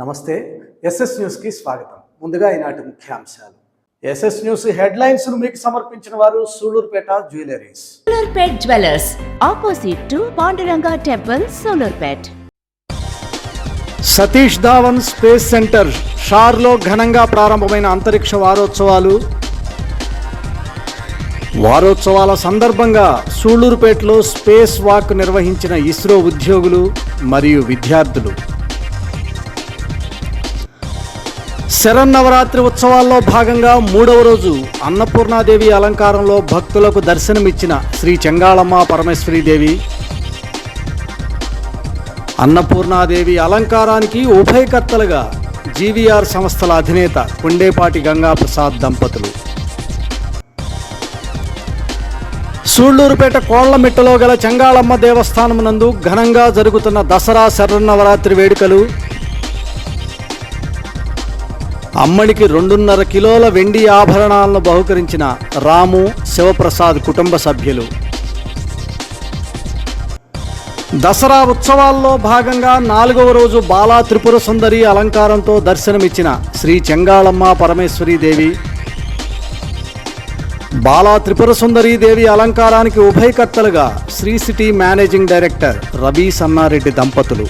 నమస్తే. ఎస్ఎస్ న్యూస్కి స్వాగతం. ముందుగా ఈనాటి ముఖ్యాంశాలు. ఎస్ఎస్ న్యూస్ హెడ్లైన్స్ ను మీకు సమర్పించిన వారు Sullurpeta jewelleries. Sullurpeta jewellers opposite to Panduranga temple, Sullurpeta. Satish Dhawan space centre షార్లో ఘనంగా ప్రారంభమైన అంతరిక్ష వారోత్సవాల సందర్భంగా సూళూరుపేటలో స్పేస్ వాక్ నిర్వహించిన ఇస్రో ఉద్యోగులు మరియు విద్యార్థులు. శరన్నవరాత్రి ఉత్సవాల్లో భాగంగా 3వ రోజు అన్నపూర్ణాదేవి అలంకారంలో భక్తులకు దర్శనమిచ్చిన శ్రీ చెంగాళమ్మ పరమేశ్వరీదేవి. అన్నపూర్ణాదేవి అలంకారానికి ఉభయకర్తలుగా జీవీఆర్ సంస్థల అధినేత కొండేపాటి గంగాప్రసాద్ దంపతులు. సూళ్లూరుపేట కోళ్లమిట్టలో గల చెంగాళమ్మ దేవస్థానం నందు ఘనంగా జరుగుతున్న దసరా శరన్నవరాత్రి వేడుకలు. అమ్మడికి 2.5 కిలోల వెండి ఆభరణాలను బహుకరించిన రాము, శివప్రసాద్ కుటుంబ సభ్యులు. దసరా ఉత్సవాల్లో భాగంగా 4వ రోజు బాలా త్రిపుర సుందరి అలంకారంతో దర్శనమిచ్చిన శ్రీ చెంగాళమ్మ పరమేశ్వరీదేవి. బాలా త్రిపుర సుందరీదేవి అలంకారానికి ఉభయకర్తలుగా Sri City managing director Ravi Sannareddy దంపతులు.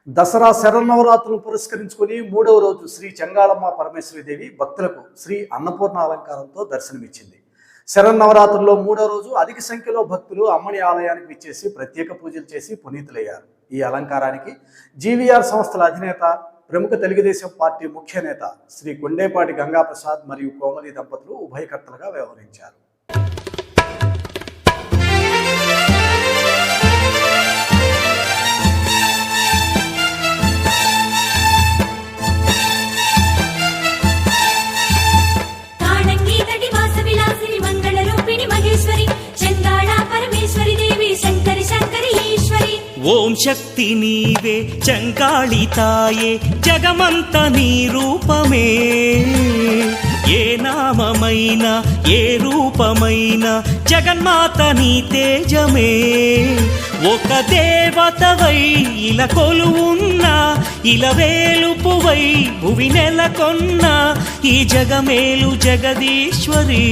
దసరా శరన్నవరాత్రులు పురస్కరించుకుని 3వ రోజు శ్రీ చెంగాళమ్మ పరమేశ్వరీదేవి భక్తులకు శ్రీ అన్నపూర్ణ అలంకారంతో దర్శనమిచ్చింది. శరన్నవరాత్రుల్లో 3వ రోజు అధిక సంఖ్యలో భక్తులు అమ్మని ఆలయానికి విచ్చేసి ప్రత్యేక పూజలు చేసి పునీతులయ్యారు. ఈ అలంకారానికి జీవీఆర్ సంస్థల అధినేత, ప్రముఖ తెలుగుదేశం పార్టీ ముఖ్య నేత శ్రీ కొండేపాటి గంగాప్రసాద్ మరియు కోమలి దంపతులు ఉభయకర్తలుగా వ్యవహరించారు. ఓం శక్తి నీవే చంగాళితాయే జగమంత నీ రూపమే. ఏ నామమైనా ఏ రూపమైనా జగన్మాత నీ తేజమే. ఒక దేవతవై ఇలా కొలువున్నా, ఇలా వేలుపువై భువి నెలకొన్న ఈ జగమేలు జగదీశ్వరి.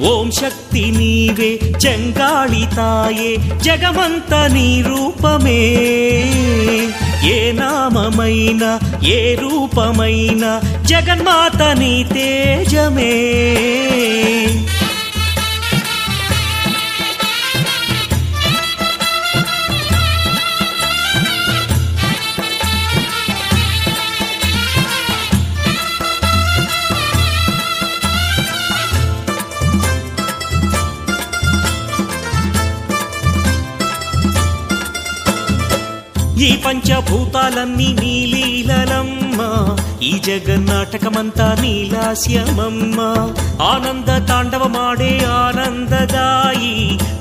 ఓం శక్తి నీవే చంగాళితాయే జగమంత నీ రూపమే. ఏ నామమైనా ఏ రూపమైనా జగన్మాత నీ తేజమే. ఈ పంచభూతాలన్నీ నీలీలమ్మ, ఈ జగన్నాటకమంతా నీలాస్యమమ్మ. ఆనంద తాండవమాడే ఆనందదాయి,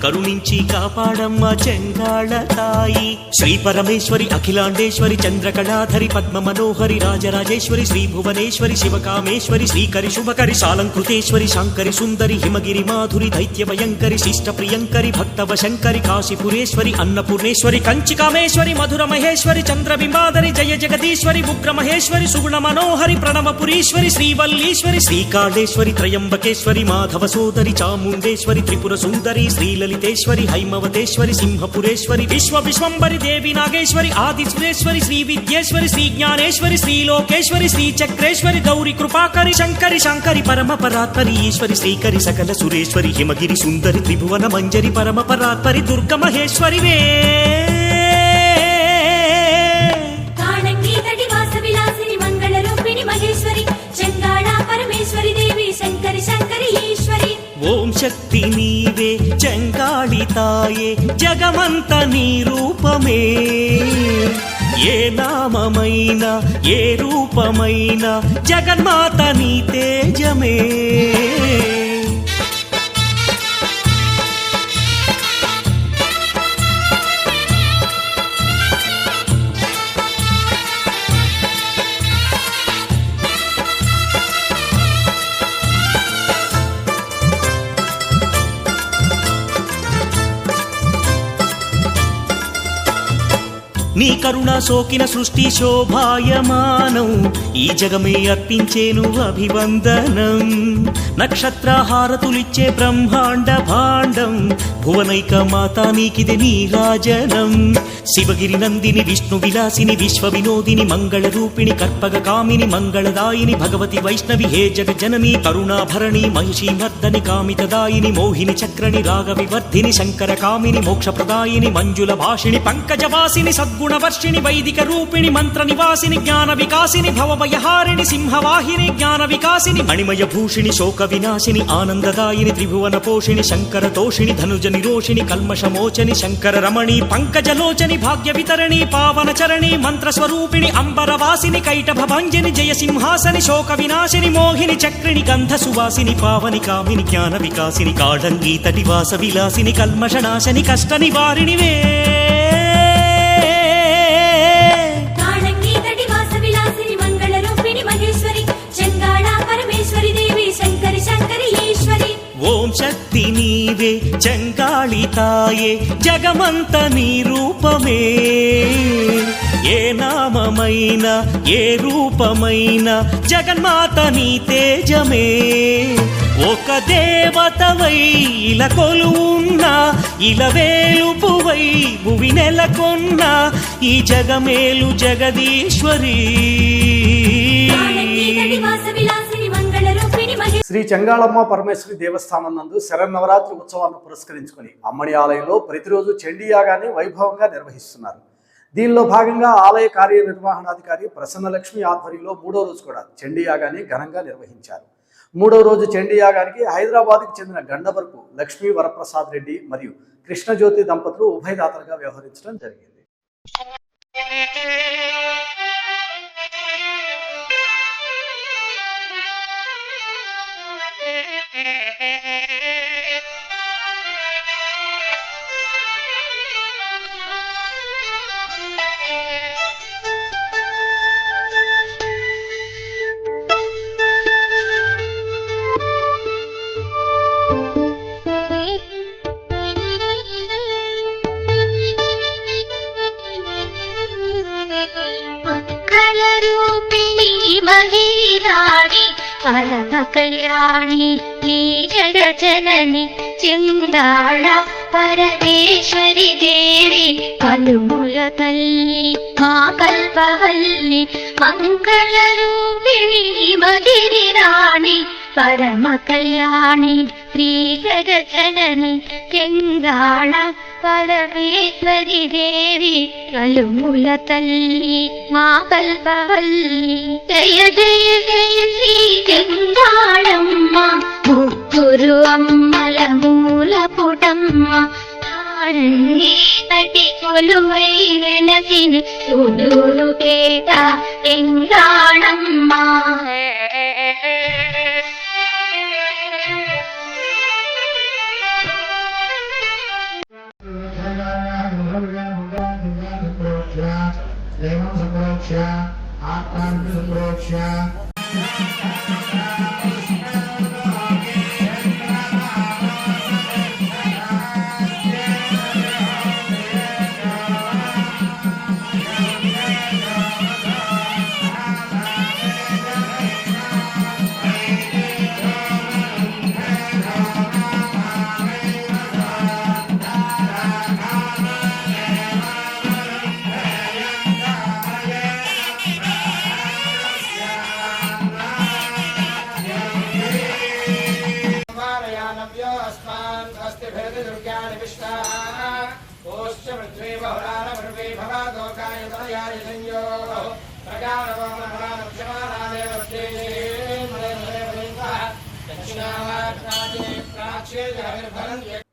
కరుణించి కాపాడమ్మ చెంగాళతాయి. శ్రీ పరమేశ్వరి అఖిలాండేశ్వరి చంద్రకళాధరి పద్మ మనోహరి రాజరాజేశ్వరి శ్రీ భువనేశ్వరి శివకామేశ్వరి శ్రీకరి శుభకరి సాలంకృతేశ్వరి శాంకరి సుందరి హిమగిరి మాధురి దైత్య భయంకరి శిష్ట ప్రియంకరి భక్తవ శంకరి కాశీపురేశ్వరి అన్నపూర్ణేశ్వరి కంచికామేశ్వరి మధుర మహేశ్వరి చంద్రబింబాదరి జయ జగదీశ్వరి ఉగ్ర మహేశ్వరి సుగుణ మనోహరి ప్రణవపురీశ్వరి శ్రీవల్లీశ్వరి శ్రీకాళేశ్వరి త్రయంబకేశ్వరి మాధవ సోదరి చాముండేశ్వరి త్రిపుర సుందరి శ్రీలలితేశ్వరి హైమవతేశ్వరి సింహపురేశ్వరి విశ్వంబరి దేవి నాగేశ్వరి ఆదిసురేశ్వరి శ్రీ విద్యేశ్వరి శ్రీ జ్ఞానేశ్వరి శ్రీలోకేశ్వరి శ్రీ చక్రేశ్వరి గౌరి కృపాకరి శంకరి శాంకరి పరమ పరాత్పరి ఈశ్వరి శ్రీకరి సకల సురేశ్వరి హిమగిరి సుందరి త్రిభువన మంజరి పరమ పరాత్పరి దుర్గ మహేశ్వరి వే. ఓం శక్తి నీవే చంగాళితాయే జగమంత నీ రూపమే. ఏ నామమైనా ఏ రూపమైనా జగన్మాత నీ తేజమే. నీ కరుణ సోకిన సృష్టి శోభాయమానం ఈ జగమే అర్పించేను అభివందనం నక్షత్ర హారతులిచ్చే బ్రహ్మాండ భాండం భువనైక మాతా నీకిది నీరాజనం శివగిరి నందిని విష్ణు విలాసిని విశ్వ వినోదిని మంగళ రూపిణి కర్పగ కామిని మంగళదాయిని భగవతి వైష్ణవి హే జగజనని కరుణాభరణి మహిషీ మర్దని కామితదాయిని మోహిని చక్రణి రాగ వివర్ధిని శంకర కామిని మోక్షప్రదాయిని మంజుల భాషిణి పంకజవాసిని సద్గుణవర్షిణి వైదిక రూపిణి మంత్ర నివాసిని జ్ఞాన వికాసిని భవభయహారిణి సింహవాహిని జ్ఞాన వికాసిని మణిమయ భూషిణి శోక వినాశిని ఆనందదాయిని త్రిభువన పోషిణి శంకర తోషిణి ధనుజ నిరోషిణి కల్మషమోచని శంకర రమణి పంకజలోచని భాగ్య వితరణి పావన చరణి మంత్ర స్వరూపిణి అంబరవాసిని కైటభ భంజని జయ సింహాసని శోక వినాశిని మోహిని చక్రిణి గంధ సువాసిని పావని కామిని జ్ఞాన వికాసిని కాళంగీ తటివాస విలాసిని కల్మషనాశని కష్ట నివారిణివే ఓం శక్తి నీవే చంగాళితాయే జగమంత నీ రూపమే ఏ నామమైన ఏ రూపమైన జగన్మాత నీ తేజమే ఒక దేవతవై ఇలా కొలువున్న ఇలా వేలుపువై భువి నెలకొన్న ఈ జగమేలు జగదీశ్వరి శ్రీ చెంగాళమ్మ పరమేశ్వరి దేవస్థానం నందు శరన్నవరాత్రి ఉత్సవాలను పురస్కరించుకుని అమ్మడి ఆలయంలో ప్రతిరోజు చండీ యాగాన్ని వైభవంగా నిర్వహిస్తున్నారు. దీనిలో భాగంగా ఆలయ కార్యనిర్వహణాధికారి ప్రసన్నలక్ష్మి ఆధ్వర్యంలో 3వ రోజు కూడా చండీ యాగాన్ని ఘనంగా నిర్వహించారు. 3వ రోజు చండీ యాగానికి హైదరాబాద్కు చెందిన గండవరపు లక్ష్మీ వరప్రసాద్ రెడ్డి మరియు కృష్ణజ్యోతి దంపతులు ఉభయదాతలుగా వ్యవహరించడం జరిగింది. మహిరాణి పరమ కళ్యాణి నీ జగజనని చిందాళ పరమేశ్వరి దేవి కలుముల తల్లి మా కల్పవల్లి మంగళ రూపిణి మహిరాణి పరమ కళ్యాణి శ్రీ జగజనని చిందాళ పరమేశ్వరి దేవి కలుముల తల్లి మా కల్పవల్లి జయ జయ జయ శ్రీ చెంగాళమ్మ ముగ్గురు అమ్మల మూల పుటమ్మ తటి కొలువై వెనసిని సుదూరు పేట చెంగాళమ్మ దేవం సంప్రోక్ష ఆత్మాను సంప్రోక్ష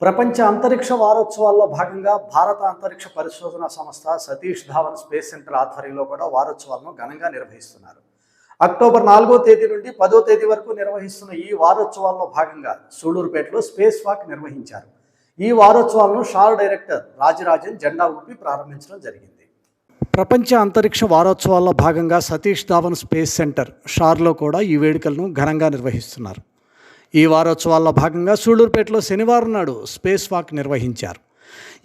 ప్రపంచ అంతరిక్ష వారోత్సవాల్లో భాగంగా భారత అంతరిక్ష పరిశోధన సంస్థ సతీష్ ధావన్ స్పేస్ సెంటర్ ఆధ్వర్యంలో కూడా వారోత్సవాలను ఘనంగా నిర్వహిస్తున్నారు. అక్టోబర్ 4వ తేదీ నుండి 10వ తేదీ వరకు నిర్వహిస్తున్న ఈ వారోత్సవాల్లో భాగంగా సూళ్లూరుపేటలో స్పేస్ వాక్ నిర్వహించారు. ఈ వారోత్సవాలను షార్ డైరెక్టర్ రాజరాజన్ జెండా ఊపి ప్రారంభించడం జరిగింది. ప్రపంచ అంతరిక్ష వారోత్సవాల్లో భాగంగా సతీష్ ధావన్ స్పేస్ సెంటర్ షార్లో కూడా ఈ వేడుకలను ఘనంగా నిర్వహిస్తున్నారు. ఈ వారోత్సవాల్లో భాగంగా సూళ్లూరుపేటలో శనివారం నాడు స్పేస్ వాక్ నిర్వహించారు.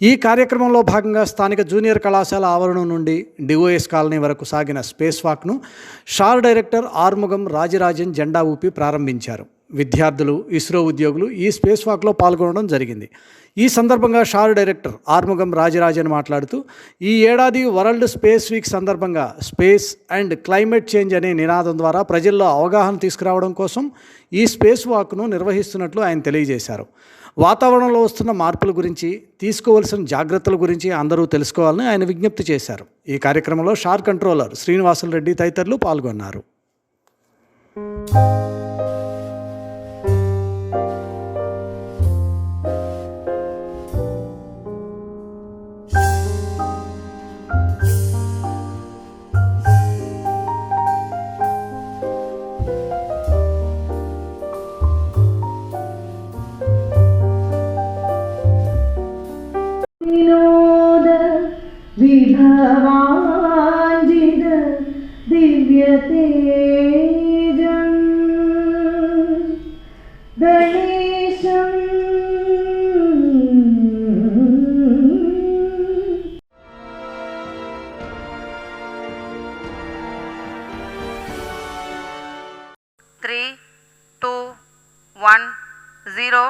ఈ కార్యక్రమంలో భాగంగా స్థానిక జూనియర్ కళాశాల ఆవరణం నుండి డిఓఎస్ కాలనీ వరకు సాగిన స్పేస్ వాక్ను షార్ డైరెక్టర్ ఆర్ముగం రాజరాజన్ జెండా ఊపి ప్రారంభించారు. విద్యార్థులు, ఇస్రో ఉద్యోగులు ఈ స్పేస్ వాక్లో పాల్గొనడం జరిగింది. ఈ సందర్భంగా షార్ డైరెక్టర్ ఆర్ముగం రాజరాజన్ మాట్లాడుతూ, ఈ ఏడాది వరల్డ్ స్పేస్ వీక్ సందర్భంగా స్పేస్ అండ్ క్లైమేట్ చేంజ్ అనే నినాదం ద్వారా ప్రజల్లో అవగాహన తీసుకురావడం కోసం ఈ స్పేస్ వాక్ను నిర్వహిస్తున్నట్లు ఆయన తెలియజేశారు. వాతావరణంలో వస్తున్న మార్పుల గురించి, తీసుకోవాల్సిన జాగ్రత్తల గురించి అందరూ తెలుసుకోవాలని ఆయన విజ్ఞప్తి చేశారు. ఈ కార్యక్రమంలో షార్ కంట్రోలర్ శ్రీనివాసులు రెడ్డి తదితరులు పాల్గొన్నారు. विभवाञ्जित दिव्यतेजं गणेशम् Three, 2, 1, 0.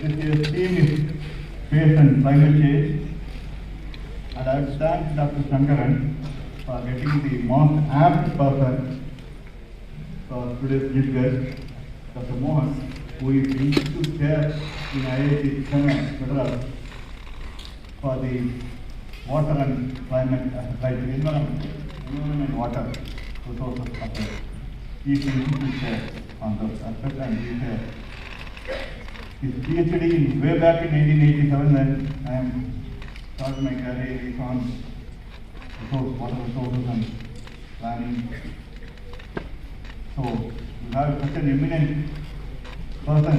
This year's theme is Space and Climate Change, and I would thank Dr. Shankaran for getting the most apt person for today's chief guest, Dr. Mohan, who is Institute Chair in IIT Chennai, Madras, for the water and climate, environment and water resources affairs. He is Institute Chair on the aspect, and he is his PhD in way back in 1987, and I am started my career is on water resources and planning. So we have such an eminent person.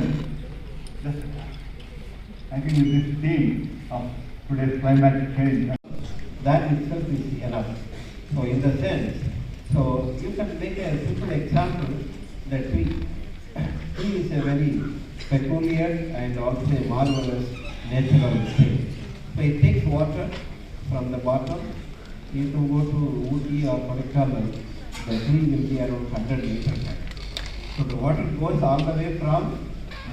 Just I think with this theme of today's climatic change, that itself is enough. So in the sense, so you can make a simple example that tree is a very peculiar and also a marvelous natural thing. So it takes water from the bottom. If you go to Ooty or Kodaikanal, the tree will be around 100 meters high. So the water goes all the way from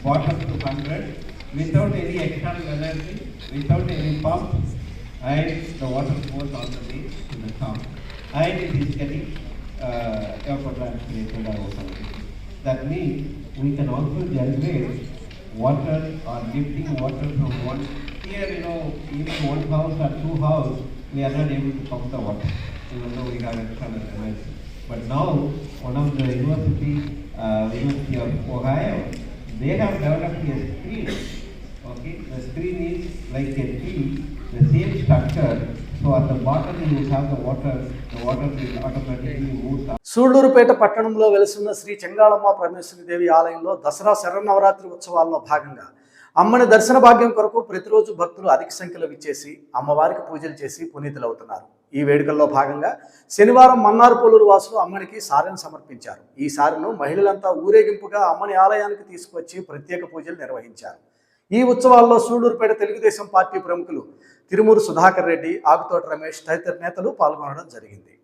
bottom to 100 without any external energy, without any pump, and the water goes all the way to the top. And it is getting evapotranspirated or something. That means we can also generate water or lifting water from one. Here, even one house or two houses, we are not able to pump the water, even though we have external energy. But now, one of the University of Ohio, they have developed a screen. Okay, the screen is like a tree, the same structure. So at the bottom you have the water will automatically move. Sullurpeta పట్టణంలో వెలిసిన శ్రీ చెంగాళమ్మ పరమేశ్వరీదేవి ఆలయంలో దసరా శరన్నవరాత్రి ఉత్సవాల్లో భాగంగా అమ్మని దర్శన భాగ్యం కొరకు ప్రతిరోజు భక్తులు అధిక సంఖ్యలో విచ్చేసి అమ్మవారికి పూజలు చేసి పునీతులవుతున్నారు. ఈ వేడుకల్లో భాగంగా శనివారం మన్నార్పోలూరు వాసులు అమ్మనికి సారెను సమర్పించారు. ఈ సారెను మహిళలంతా ఊరేగింపుగా అమ్మని ఆలయానికి తీసుకువచ్చి ప్రత్యేక పూజలు నిర్వహించారు. ఈ ఉత్సవాల్లో సూళ్లూరుపేట తెలుగుదేశం పార్టీ ప్రముఖులు తిరుమూరు సుధాకర్ రెడ్డి, ఆకుతోట రమేష్ తదితర నేతలు పాల్గొనడం జరిగింది.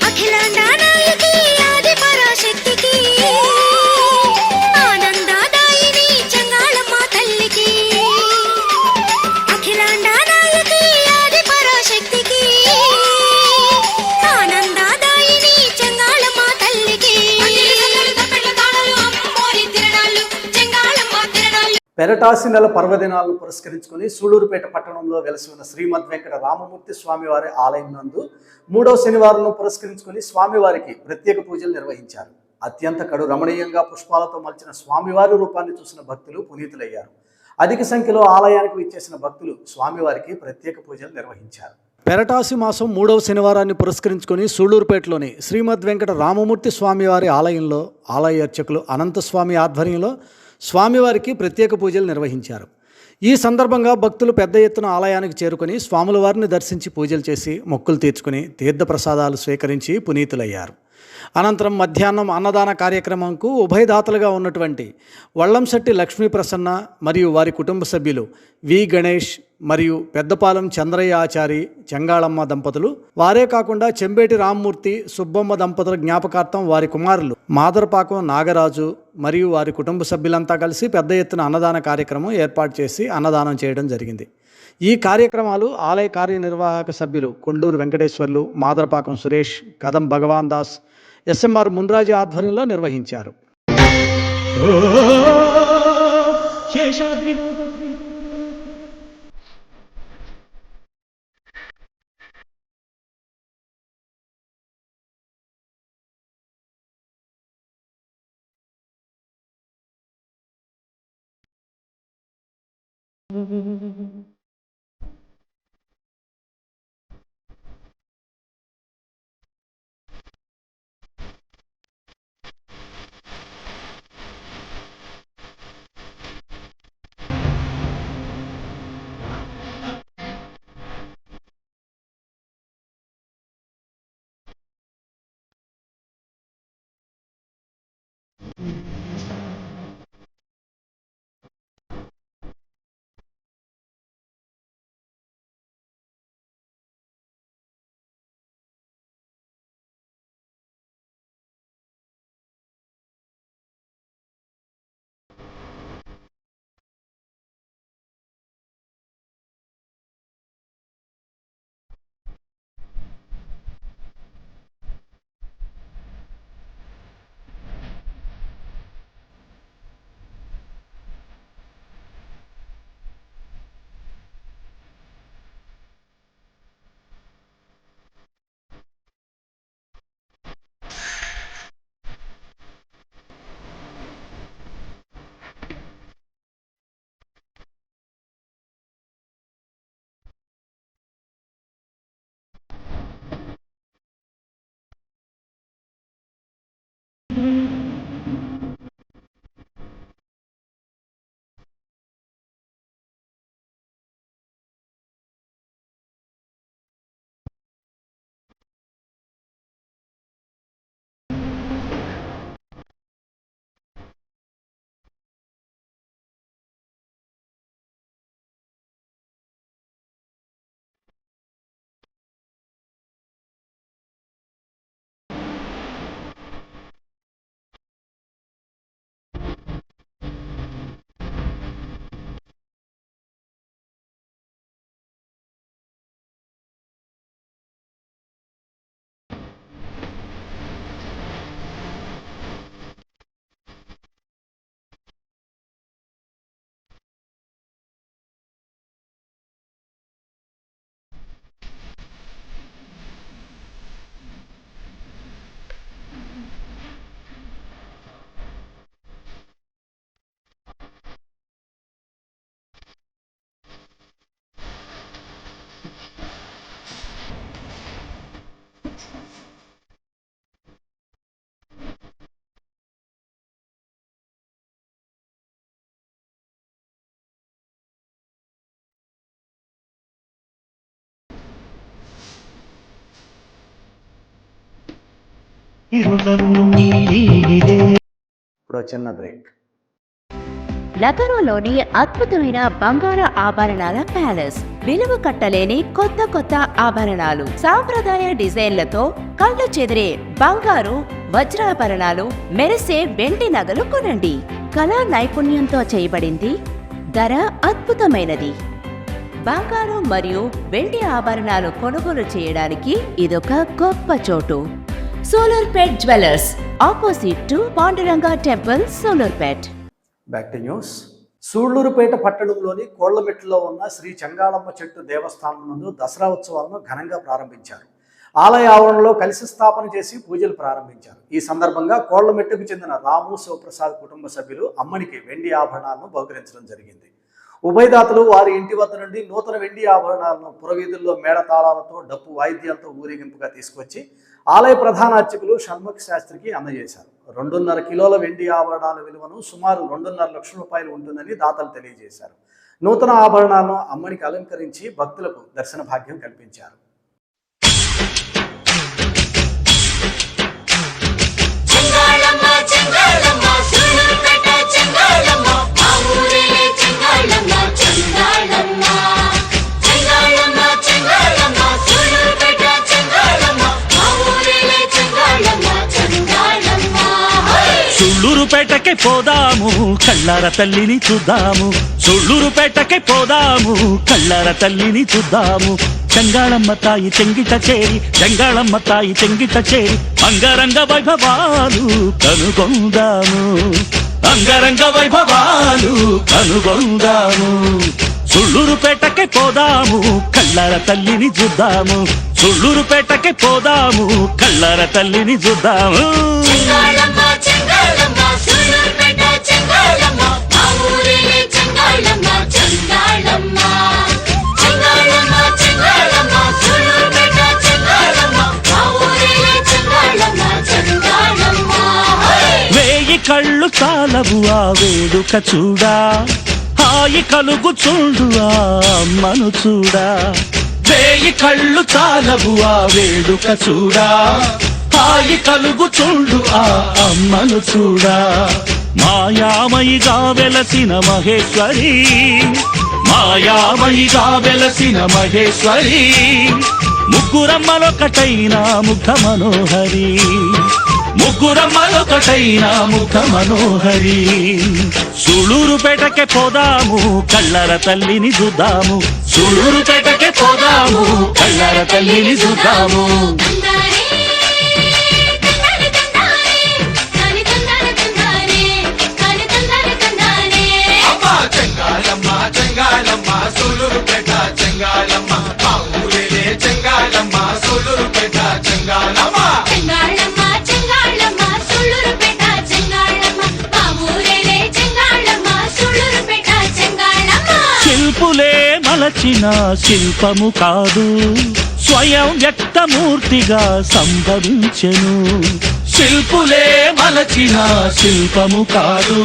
అఖిలాండాన పెరటాసి నెల పర్వదినాలను పురస్కరించుకుని సూళ్లూరుపేట పట్టణంలో వెలసి ఉన్న శ్రీమద్ వెంకట రామమూర్తి స్వామివారి ఆలయం నందు 3వ శనివారం పురస్కరించుకుని స్వామివారికి ప్రత్యేక పూజలు నిర్వహించారు. అత్యంత కడు రమణీయంగా పుష్పాలతో మలిచిన స్వామివారి రూపాన్ని చూసిన భక్తులు పునీతులయ్యారు. అధిక సంఖ్యలో ఆలయానికి విచ్చేసిన భక్తులు స్వామివారికి ప్రత్యేక పూజలు నిర్వహించారు. పెరటాసి మాసం 3వ శనివారాన్ని పురస్కరించుకొని సూళ్లూరుపేటలోని శ్రీమద్ వెంకట రామమూర్తి స్వామివారి ఆలయంలో ఆలయ అర్చకులు అనంతస్వామి ఆధ్వర్యంలో స్వామివారికి ప్రత్యేక పూజలు నిర్వహించారు. ఈ సందర్భంగా భక్తులు పెద్ద ఎత్తున ఆలయానికి చేరుకొని స్వాముల వారిని దర్శించి పూజలు చేసి మొక్కులు తీర్చుకుని తీర్థప్రసాదాలు స్వీకరించి పునీతులయ్యారు. అనంతరం మధ్యాహ్నం అన్నదాన కార్యక్రమంకు ఉభయదాతలుగా ఉన్నటువంటి వల్లంశెట్టి లక్ష్మీ ప్రసన్న మరియు వారి కుటుంబ సభ్యులు వి గణేష్ మరియు పెద్దపాలెం చంద్రయ్య ఆచారి చెంగాళమ్మ దంపతులు, వారే కాకుండా చెంబేటి రామ్మూర్తి సుబ్బమ్మ దంపతుల జ్ఞాపకార్థం వారి కుమారులు మాదరపాకం నాగరాజు మరియు వారి కుటుంబ సభ్యులంతా కలిసి పెద్ద ఎత్తున అన్నదాన కార్యక్రమం ఏర్పాటు చేసి అన్నదానం చేయడం జరిగింది. ఈ కార్యక్రమాలు ఆలయ కార్యనిర్వాహక సభ్యులు కొండూరు వెంకటేశ్వర్లు, మాదరపాకం సురేష్, కదం భగవాన్ దాస్, ఎస్ఎంఆర్ మున్రాజు ఆధ్వర్యంలో నిర్వహించారు. ఇప్పుడు చిన్న బ్రేక్. నగరంలోని అద్భుతమైన బంగారు ఆభరణాల ప్యాలెస్, విలువ కట్టలేని కొత్త కొత్త ఆభరణాలు, సాంప్రదాయ డిజైన్లతో కళ్ళు చెదిరే బంగారు వజ్రాభరణాలు, మెరిసే వెండి నగలు కొనండి. కళా నైపుణ్యంతో చేయబడింది, ధర అద్భుతమైనది. బంగారు మరియు వెండి ఆభరణాలు కొనుగోలు చేయడానికి ఇదొక గొప్ప చోటు. Sullurpet jewellers, opposite to Panduranga temple, Sullurpet. Back to news. Sullurpeta పట్టణంలోని కోళ్లమెట్టులో ఉన్న శ్రీ చెంగాళమ్మ చెట్టు దేవస్థానం నందు దసరా ఉత్సవాలను ఘనంగా ప్రారంభించారు. ఆలయ ఆవరణలో కలశ స్థాపన చేసి పూజలు ప్రారంభించారు. ఈ సందర్భంగా కోళ్లమెట్టుకు చెందిన రాము శివప్రసాద్ కుటుంబ సభ్యులు అమ్మనికి వెండి ఆభరణాలను బహుకరించడం జరిగింది. ఉభయదాతలు వారి ఇంటి వద్ద నుండి నూతన వెండి ఆభరణాలను పురవీధుల్లో మేళతాళాలతో డప్పు వాయిద్యాలతో ఊరేగింపుగా తీసుకొచ్చి ఆలయ ప్రధాన అర్చకులు షణ్ముఖ శాస్త్రికి అందజేశారు. 2.5 కిలోల వెండి ఆభరణాల విలువను సుమారు 2.5 లక్షల రూపాయలు ఉంటుందని దాతలు తెలియజేశారు. నూతన ఆభరణాలను అమ్మనికి అలంకరించి భక్తులకు దర్శన భాగ్యం కల్పించారు. సుళ్ళూరుపేటకి పోదాము కళ్ళార తల్లిని చూద్దాము. సుళ్ళూరుపేటకి పోదాము కళ్ళార తల్లిని చూద్దాము. చెంగాళమ్మ తాయి చెంగిట చేరి, చెంగాళమ్మ తాయి చెంగిట చేరి అంగరంగ వైభవాలు కనుగొందాము. అంగరంగ వైభవాలు కనుగొందాము. సుళ్ళూరుపేటకి పోదాము కళ్ళార తల్లిని చూద్దాము. సుళ్ళూరుపేటకి పోదాము కళ్ళార తల్లిని చూద్దాము. వేయి కళ్ళు చాలవు ఆ వేడుక చూడా, హాయి కలుగు చూడు ఆ అమ్మను చూడా. వేయి కళ్ళు చాలవు ఆ వేడుక చూడా, హాయి కలుగు చూడు ఆ అమ్మను చూడా. మాయామయిగా వెలసిన మహేశ్వరి, మాయామయిగా వెలసిన మహేశ్వరి, ముగ్గురమ్మలొకటైన ముఖ మనోహరి, ముగ్గురమ్మలొకటైన ముఖ మనోహరి. సుళ్ళూరుపేటకే పోదాము కళ్ళార తల్లిని చూద్దాము. సుళ్ళూరుపేటకే పోదాము కళ్ళార తల్లిని చూద్దాము. శిల్పులే మలచిన శిల్పము కాదు, స్వయం వ్యక్తమూర్తిగా సంభవించెను. శిల్పులే మలచిన శిల్పము కాదు,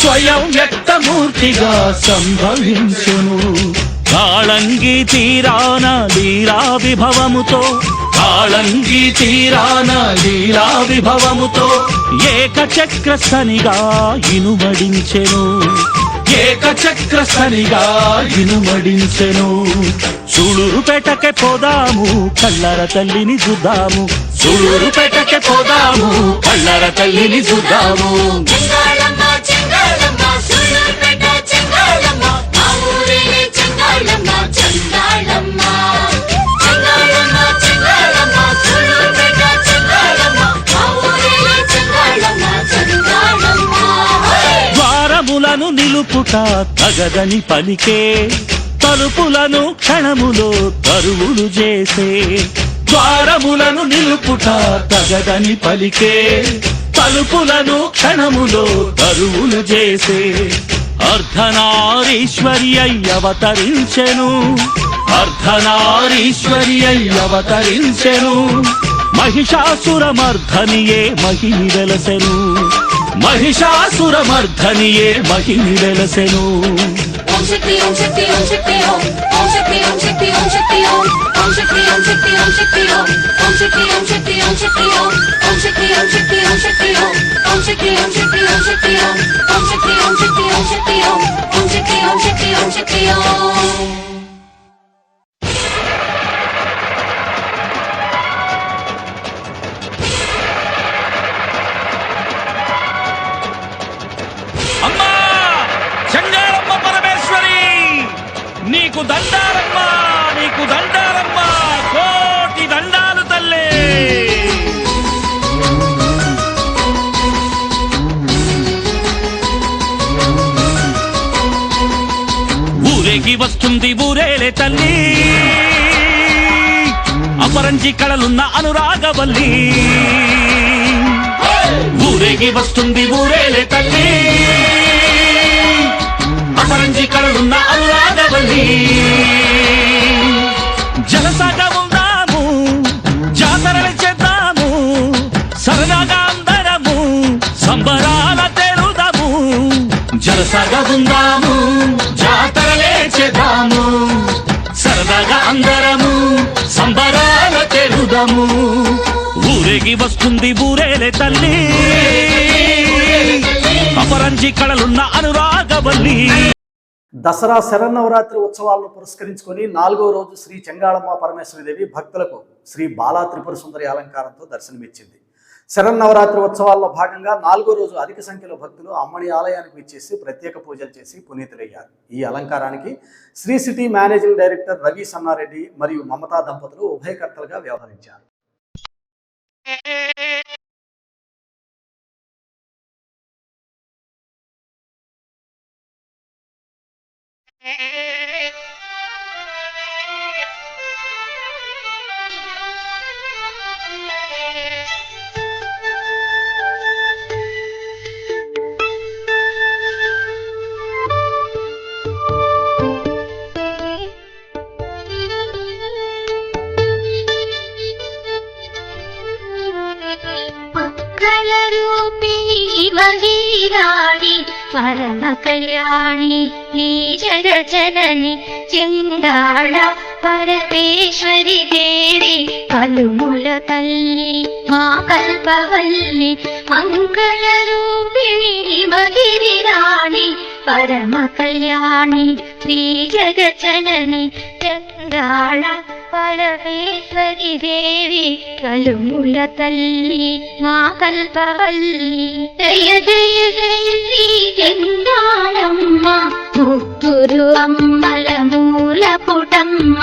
స్వయం వ్యక్తమూర్తిగా సంభవించెను. కాళంగి తీరాన లీలా విభవముతో, కాళంగి తీరాన లీలా విభవముతో ఏకచక్ర సనిగా ఇనుమడించెను, ఏకచక్ర సనిగా ఇనుమడించెను. సుళ్ళూరుపేటకే పోదాము కళ్ళార తల్లిని చూద్దాము. సుళ్ళూరుపేటకే పోదాము కళ్ళార తల్లిని చూద్దాము. ద్వారములను నిలుపుట తగదని పలికే, తలుపులను క్షణములో తరువులు చేసే. ద్వారములను నిలుపుట తగదని పలికే, తలుపులను క్షణములో తరువులు చేసే. అర్ధనారీశ్వరి అవతరించెను, అర్ధనారీశ్వరి అవతరించెను. మహిషాసురమర్ధనియే మహిని వెలసెను, మహిషాసురమర్ధనియే మహిని వెలసెను. ఓం శక్తి ఓం శక్తి ఓం శక్తి ఓం, ఓం శక్తి ఓం శక్తి ఓం శక్తి ఓం, ఓం శక్తి ఓం శక్తి ఓం శక్తి ఓం, ఓం శక్తి ఓం శక్తి ఓం శక్తి ఓం, ఓం శక్తి ఓం శక్తి ఓం శక్తి ఓం, ఓం శక్తి ఓం శక్తి ఓం శక్తి ఓం, ఓం శక్తి ఓం శక్తి ఓం శక్తి ఓం, ఓం శక్తి ఓం శక్తి ఓం శక్తి ఓం. అమ్మా చెంగాళమ్మ పరమేశ్వరి, నీకు దండారమ్మా, నీకు దండారమ్మా, కోటి దండాలు తల్లి. ఊరేగి వస్తుంది ఊరేలే తల్లి అపరంజి కళలున్న అనురాగవల్లి ఊరేగి వస్తుంది ఊరేలే తల్లి అపరంజి కళలున్న అనురాగవల్లి జలసాగా ఉందాము జాతరలు చేద్దాము సరదాగా అందరము సంబరాల తేలుదాము జలసాగా ఉందాము జాతరలే చేద్దాము సరదాగా అందరము సంబరాల తేలుదాము ఊరేగి వస్తుంది ఊరేలే తల్లి అపరంజి కళలున్న అనురాగవల్లి. దసరా శరన్నవరాత్రి ఉత్సవాలను పురస్కరించుకొని 4వ రోజు శ్రీ చెంగాళమ్మ పరమేశ్వరీదేవి భక్తులకు శ్రీ బాలా త్రిపుర సుందరి అలంకారంతో దర్శనమిచ్చింది. శరన్నవరాత్రి ఉత్సవాల్లో భాగంగా 4వ రోజు అధిక సంఖ్యలో భక్తులు అమ్మని ఆలయానికి విచ్చేసి ప్రత్యేక పూజలు చేసి పునీతులయ్యారు. ఈ అలంకారానికి Sri City managing director Ravi Sannareddy మరియు మమతా దంపతులు ఉభయకర్తలుగా వ్యవహరించారు. మహిరాణి పరమ కళ్యాణి నీ జగజనని చెంగాళ పరమేశ్వరి దేవి కలుముల తల్లి మా కల్పవల్లి మంగళ రూపిణి మహిరాణి పరమ కళ్యాణి శ్రీ జగజనని చెంగాళ పరమేశ్వరి దేవి కలుముల తల్లి మా కల్పవల్లి జయ జయ జయ శ్రీ చెంగాళమ్మ ముగ్గురు అమ్మల మూల పుటమ్మ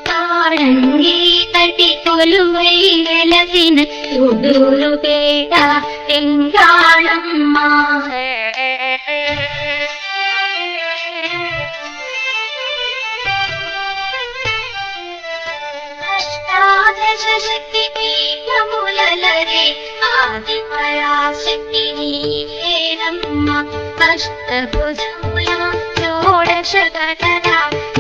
తాళంగి తటి కొలువై వెలసిన సుదూరు పేట చెంగాళమ్మ. శక్తి పీఠములలరే ఆది పరాశక్తి నీవేనమ్మ అష్టభుజముల షోడశ గణన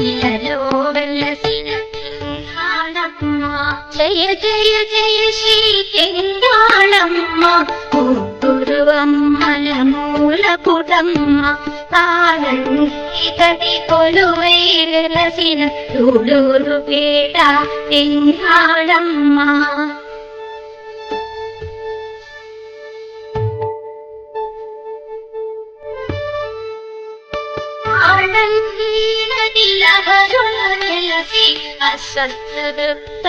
ఇలలో వెలసిన చెంగాళమ్మ. జయ జయ జయ శ్రీ చెంగాళమ్మ ముగ్గురు అమ్మల మూల పుటమ్మ తాళంగి కొలువై వెలసిన సుదూరు పేట చెంగాళమ్మ.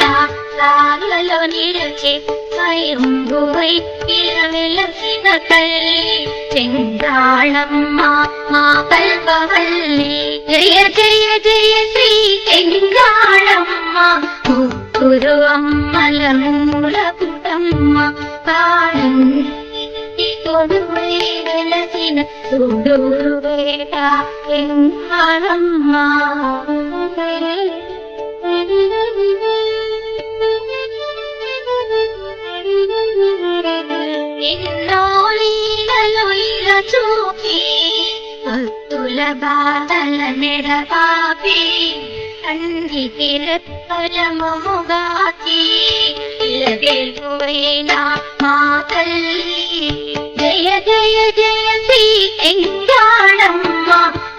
అసత్తులో నిలిచి స్వయంభువై వెలసిన తల్లి చెంగాళమ్మ మా కల్పవల్లి. జయ జయ జయ శ్రీ చెంగాళమ్మ ముగ్గురు అమ్మల మూల పుటమ్మ తాళంగి కొలువై వెలసిన సుదూరు పేట చెంగాళమ్మ. ఎన్నో లీలలు ఇలా చూపి భక్తుల బాధల మెడపాపి అన్నిటి రెప్పలముగాచి ఇలగెలువైనా మా తల్లి. జయ జయ జయ శ్రీ చెంగాళమ్మ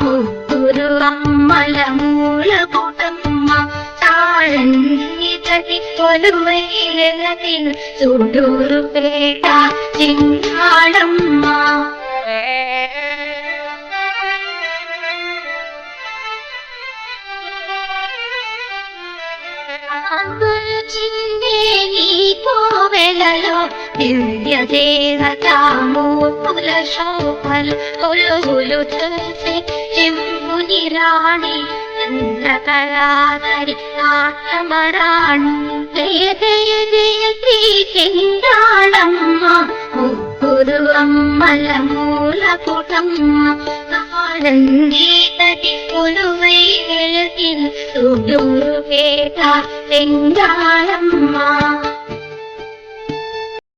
ముగ్గురు అమ్మల మూల పుటమ్మ తాళంగి తటి కొలువై వెలసిన సుదూరు పేట చెంగాళమ్మ. కోవెలలో దివ్య దేవతామూర్తుల శోభలు కొలువులు చూసి చెంబుని రాణి చంద్రకళాధరి నాటమరాణి. జయ జయ జయ శ్రీ చెంగాళమ్మ ముగ్గురు అమ్మల మూల ఆనందీతటి కొలువై వెలసిల్లుపేట చెంగాళమ్మ.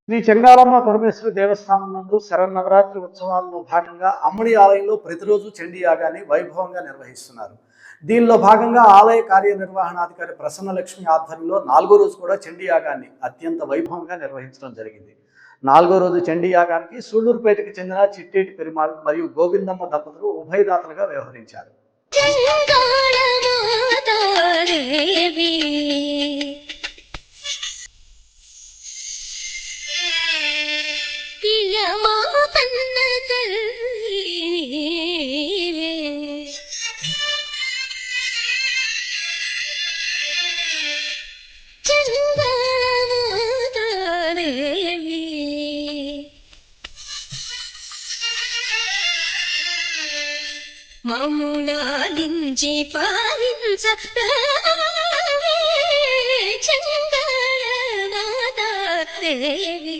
శ్రీ చెంగాళమ్మ పరమేశ్వరి దేవస్థానం నందు శరన్నవరాత్రి ఉత్సవాల్లో భాగంగా అమ్మడి ఆలయంలో ప్రతిరోజు చండీ యాగాన్ని వైభవంగా నిర్వహిస్తున్నారు. దీనిలో భాగంగా ఆలయ కార్యనిర్వహణాధికారి ప్రసన్నలక్ష్మి ఆధ్వర్యంలో 4వ రోజు కూడా చండీ యాగాన్ని అత్యంత వైభవంగా నిర్వహించడం జరిగింది. 4వ రోజు చండీ యాగానికి సూళ్లూరుపేటకు చెందిన చిట్టేటి పెరుమాళ్ మరియు గోవిందమ్మ దంపతులు ఉభయదాతలుగా వ్యవహరించారు. చెంగాళమాతాదేవి ప్రియమా కన్న తల్లి చెంగాళమాతాదేవి మమ్ములాలించి పాలించ చెంగాళమాతాదేవి.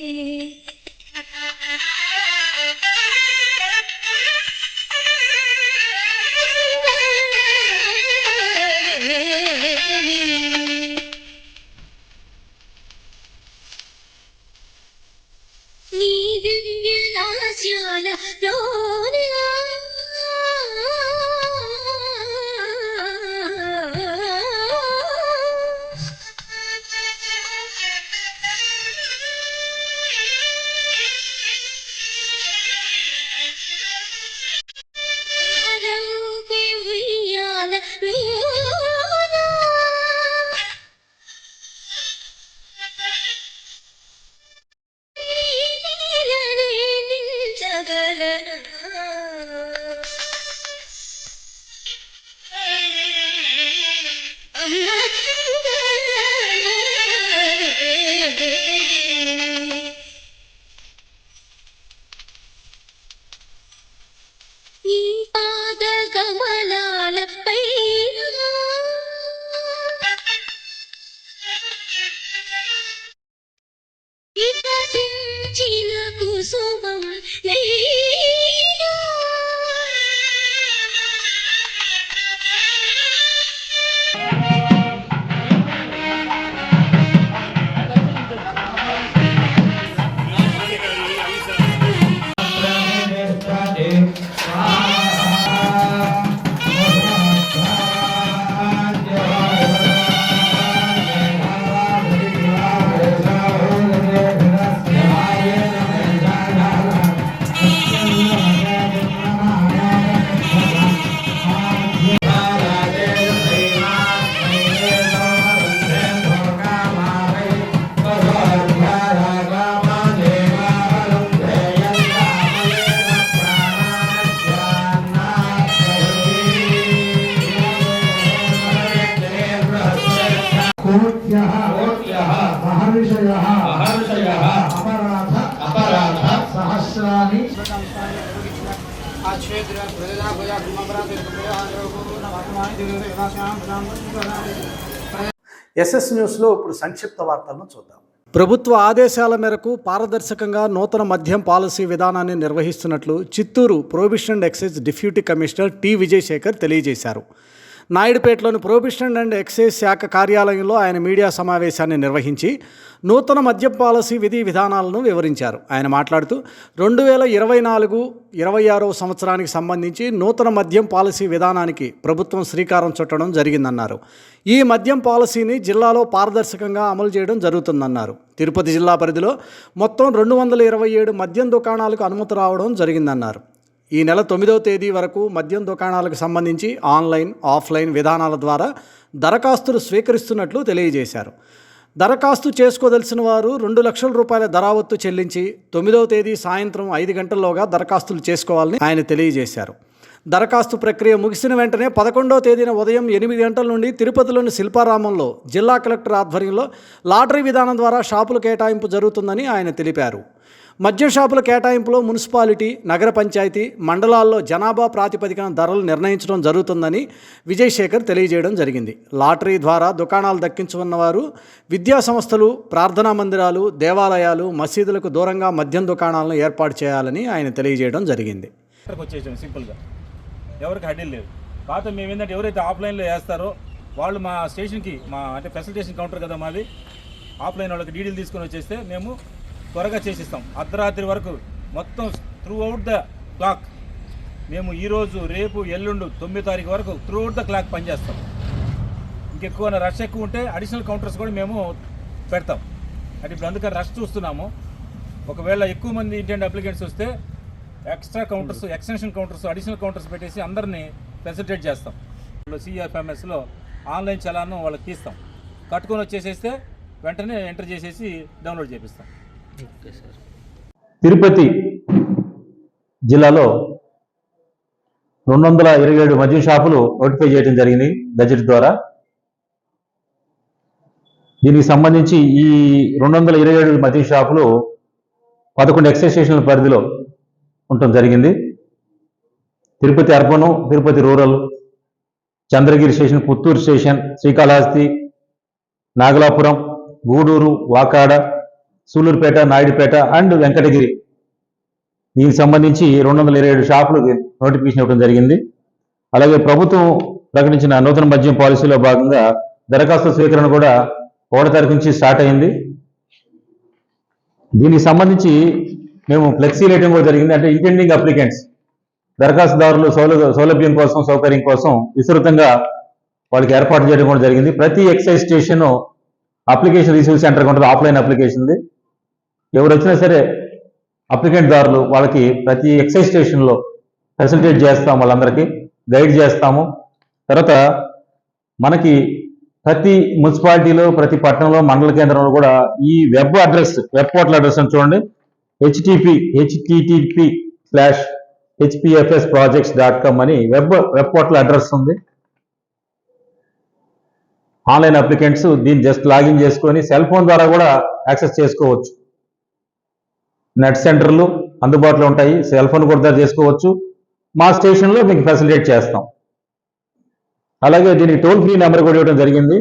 నీ దివ్య లాస్యాల లోనా ఈ పాద కమలాల పైన వికసించిన కుసుమం లేనా సహస్రాన్ని ఎస్ఎస్ న్యూస్లో ఇప్పుడు సంక్షిప్త వార్తలను చూద్దాం. ప్రభుత్వ ఆదేశాల మేరకు పారదర్శకంగా నూతన మద్యం పాలసీ విధానాన్ని నిర్వహిస్తున్నట్లు Chittoor prohibition and excise deputy commissioner T Vijayashekar తెలియజేశారు. నాయుడుపేటలోని ప్రొహిబిషన్ అండ్ ఎక్సైజ్ శాఖ కార్యాలయంలో ఆయన మీడియా సమావేశాన్ని నిర్వహించి నూతన మద్యం పాలసీ విధి విధానాలను వివరించారు. ఆయన మాట్లాడుతూ 2024-26 సంవత్సరానికి సంబంధించి నూతన మద్యం పాలసీ విధానానికి ప్రభుత్వం శ్రీకారం చుట్టడం జరిగిందన్నారు. ఈ మద్యం పాలసీని జిల్లాలో పారదర్శకంగా అమలు చేయడం జరుగుతుందన్నారు. తిరుపతి జిల్లా పరిధిలో మొత్తం 227 మద్యం దుకాణాలకు అనుమతి రావడం జరిగిందన్నారు. ఈ నెల 9వ తేదీ వరకు మద్యం దుకాణాలకు సంబంధించి ఆన్లైన్, ఆఫ్లైన్ విధానాల ద్వారా దరఖాస్తులు స్వీకరిస్తున్నట్లు తెలియజేశారు. దరఖాస్తు చేసుకోదలిసిన వారు 2 లక్షల రూపాయల దరావత్తు చెల్లించి 9వ తేదీ సాయంత్రం 5 గంటల్లోగా దరఖాస్తులు చేసుకోవాలని ఆయన తెలియజేశారు. దరఖాస్తు ప్రక్రియ ముగిసిన వెంటనే 11వ తేదీన ఉదయం 8 గంటల నుండి తిరుపతిలోని శిల్పారామంలో జిల్లా కలెక్టర్ ఆధ్వర్యంలో లాటరీ విధానం ద్వారా షాపుల కేటాయింపు జరుగుతుందని ఆయన తెలిపారు. మద్యం షాపుల కేటాయింపులో మున్సిపాలిటీ, నగర పంచాయతీ, మండలాల్లో జనాభా ప్రాతిపదికన ధరలు నిర్ణయించడం జరుగుతుందని విజయశేఖర్ తెలియజేయడం జరిగింది. లాటరీ ద్వారా దుకాణాలు దక్కించుకున్నవారు విద్యా సంస్థలు, ప్రార్థనా మందిరాలు, దేవాలయాలు, మసీదులకు దూరంగా మద్యం దుకాణాలను ఏర్పాటు చేయాలని ఆయన తెలియజేయడం జరిగింది. వచ్చేసాం సింపుల్గా, ఎవరికి హడ్డీలు లేదు. కాకపోతే మేము ఏంటంటే ఎవరైతే ఆఫ్లైన్లో వేస్తారో వాళ్ళు మా స్టేషన్కి, అంటే ఫెసిలిటేషన్ కౌంటర్ కదా మాది, ఆఫ్లైన్ వాళ్ళకి డీడీలు తీసుకొని వచ్చేస్తే మేము త్వరగా చేసిస్తాం. అర్ధరాత్రి వరకు మొత్తం త్రూ అవుట్ ద క్లాక్ మేము ఈరోజు, రేపు, ఎల్లుండు 9వ తారీఖు వరకు త్రూ అవుట్ ద క్లాక్ పనిచేస్తాం. ఇంకెక్కువ రష్ ఎక్కువ ఉంటే అడిషనల్ కౌంటర్స్ కూడా మేము పెడతాం. అంటే ఇప్పుడు అందుకని రష్ చూస్తున్నాము. ఒకవేళ ఎక్కువ మంది ఇంటెండ్ అప్లికెంట్స్ వస్తే extra counters, extension counters, additional counters పెట్టేసి అందరినీ ఫెసిలిటేట్ చేస్తాం. సిఎఫ్ఎంఎస్లో ఆన్లైన్ చలాను వాళ్ళకి తీస్తాం. కట్టుకొని వచ్చేసేస్తే వెంటనే ఎంటర్ చేసేసి డౌన్లోడ్ చేపిస్తాం. తిరుపతి జిల్లాలో 227 మద్యం షాపులు నోటిఫై చేయడం జరిగింది బడ్జెట్ ద్వారా. దీనికి సంబంధించి ఈ 227 మద్యం షాపులు 11 ఎక్సైజ్ స్టేషన్ల పరిధిలో ఉండటం జరిగింది. Tirupati urban, Tirupati rural, Chandragiri station, Puttur station, Srikalahasti, Nagalapuram, Gudur, Vakada, Sullurpeta, Naidupeta and Venkatagiri. దీనికి సంబంధించి 227 షాపులకు నోటిఫికేషన్ ఇవ్వడం జరిగింది. అలాగే ప్రభుత్వం ప్రకటించిన నూతన మద్యం పాలసీలో భాగంగా దరఖాస్తు స్వీకరణ కూడా 1వ తారీఖు నుంచి స్టార్ట్ అయింది. దీనికి సంబంధించి మేము ఫ్లెక్సీ రేటింగ్ కూడా జరిగింది. అంటే ఇంటెండింగ్ అప్లికెంట్స్, దరఖాస్తుదారులు సౌలభ్యం కోసం, సౌకర్యం కోసం విస్తృతంగా వాళ్ళకి ఏర్పాటు చేయడం కూడా జరిగింది. ప్రతి excise station application receive center ఉంటుంది, ఆఫ్లైన్ అప్లికేషన్ది. ఎవరు వచ్చినా సరే అప్లికెంట్ దారులు వాళ్ళకి ప్రతి ఎక్సైజ్ స్టేషన్లో ఫెసిలిటేట్ చేస్తాం, వాళ్ళందరికీ గైడ్ చేస్తాము. తర్వాత మనకి ప్రతి మున్సిపాలిటీలో, ప్రతి పట్టణంలో, మండల కేంద్రంలో కూడా ఈ వెబ్ పోర్టల్ అడ్రస్ అని చూడండి, http://hpfsprojects.com అని వెబ్ పోర్టల్ అడ్రస్ ఉంది. ఆన్లైన్ అప్లికెంట్స్ దీన్ని జస్ట్ లాగిన్ చేసుకొని సెల్ ఫోన్ ద్వారా కూడా యాక్సెస్ చేసుకోవచ్చు. నెట్ సెంటర్లు అందుబాటులో ఉంటాయి, సెల్ ఫోన్ కూడా చేసుకోవచ్చు. మా స్టేషన్లో మీకు ఫెసిలిటేట్ చేస్తాం. అలాగే దీనికి టోల్ ఫ్రీ నెంబర్ కూడా ఇవ్వడం జరిగింది.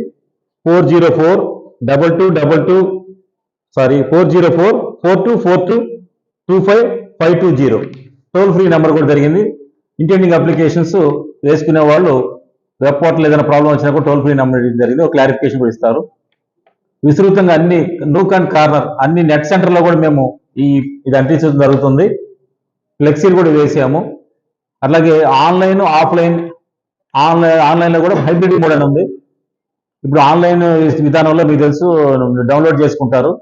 404-4225-520 టోల్ ఫ్రీ నెంబర్ కూడా జరిగింది. ఇంటెండింగ్ అప్లికేషన్స్ వేసుకునే వాళ్ళు వెబ్ పోర్టల్ ఏదైనా ప్రాబ్లం వచ్చినా కూడా టోల్ ఫ్రీ నెంబర్ జరిగింది, ఒక క్లారిఫికేషన్ కూడా ఇస్తారు. విస్తృతంగా అన్ని నూక్ అండ్ కార్నర్ అన్ని నెట్ సెంటర్లో కూడా మేము ఇది అంటించడం జరుగుతుంది. ఫ్లెక్సీలు కూడా వేసాము. అలాగే ఆన్లైన్, ఆఫ్లైన్, ఆన్లైన్లో కూడా హైబ్రిడ్ మోడ్ అని ఉంది. ఇప్పుడు ఆన్లైన్ విధానంలో మీకు తెలుసు, డౌన్లోడ్ చేసుకుంటారు,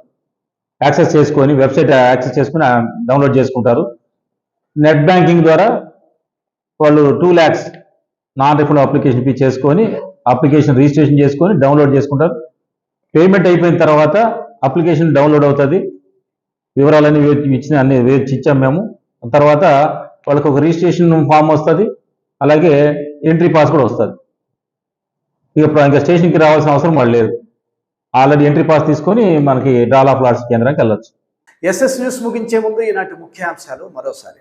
యాక్సెస్ చేసుకొని, వెబ్సైట్ యాక్సెస్ చేసుకుని డౌన్లోడ్ చేసుకుంటారు. నెట్ బ్యాంకింగ్ ద్వారా వాళ్ళు 2 lakhs non refund application fee చేసుకొని అప్లికేషన్ రిజిస్ట్రేషన్ చేసుకొని డౌన్లోడ్ చేసుకుంటారు. పేమెంట్ అయిపోయిన తర్వాత అప్లికేషన్ డౌన్లోడ్ అవుతుంది. వివరాలన్నీ అన్ని ఇచ్చాము మేము. తర్వాత వాళ్ళకి ఒక రిజిస్ట్రేషన్ ఫామ్ వస్తుంది, అలాగే ఎంట్రీ పాస్ కూడా వస్తుంది. ఇంకా స్టేషన్కి రావాల్సిన అవసరం వాళ్ళు లేదు. ఆల్రెడీ ఎంట్రీ పాస్ తీసుకొని మనకి డ్రాల్ ఆఫ్ లాట్స్ కేంద్రానికి వెళ్ళొచ్చు. ఎస్ఎస్ న్యూస్ ముగించే ముందు ఈనాటి ముఖ్యాంశాలు మరోసారి.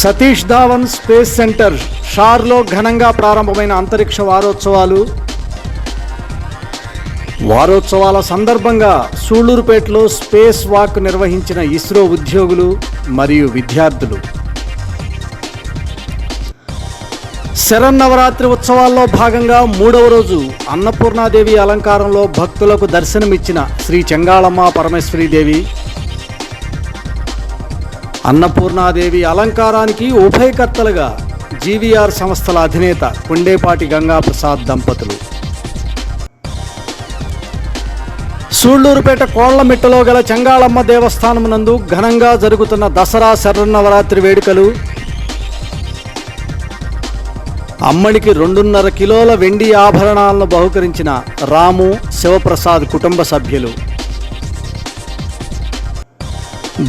సతీష్ ధావన్ స్పేస్ సెంటర్ షార్లో ఘనంగా ప్రారంభమైన అంతరిక్ష వారోత్సవాల సందర్భంగా సూళ్లూరుపేటలో స్పేస్ వాక్ నిర్వహించిన ఇస్రో ఉద్యోగులు మరియు విద్యార్థులు. శరన్నవరాత్రి ఉత్సవాల్లో భాగంగా 3వ రోజు అన్నపూర్ణాదేవి అలంకారంలో భక్తులకు దర్శనమిచ్చిన శ్రీ చెంగాళమ్మ పరమేశ్వరీదేవి. అన్నపూర్ణాదేవి అలంకారానికి ఉభయకర్తలుగా జీవీఆర్ సంస్థల అధినేత కొండేపాటి గంగాప్రసాద్ దంపతులు. సూళ్లూరుపేట కోళ్లమిట్టలో గల చెంగాళమ్మ దేవస్థానం నందు ఘనంగా జరుగుతున్న దసరా శరన్నవరాత్రి వేడుకలు. అమ్మడికి 2.5 కిలోల వెండి ఆభరణాలను బహుకరించిన రాము, శివప్రసాద్ కుటుంబ సభ్యులు.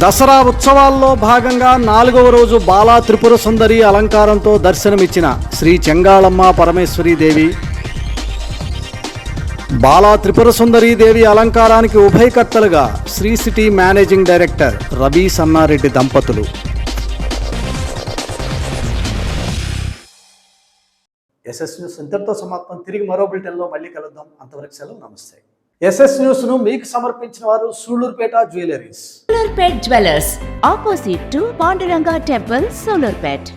దసరా ఉత్సవాల్లో భాగంగా 4వ రోజు బాలా త్రిపుర సుందరి అలంకారంతో దర్శనమిచ్చిన శ్రీ చెంగాళమ్మ పరమేశ్వరీదేవి. బాలా త్రిపుర సుందరీ దేవి అలంకారానికి ఉభయకర్తలుగా Sri City managing director Ravi Sannareddy దంపతులు. ఎస్ఎస్ న్యూస్ ఇంతటితో సమాప్తం. తిరిగి మరో బులెటిన్లో మళ్ళీ కలుద్దాం. అంతవరకు సెలవు, నమస్తే. ఎస్ఎస్ న్యూస్ ను మీకు సమర్పించిన వారు Sullurpeta jewelleries. Sullurpet jewellers opposite to Panduranga temple, సోలర్పేట్.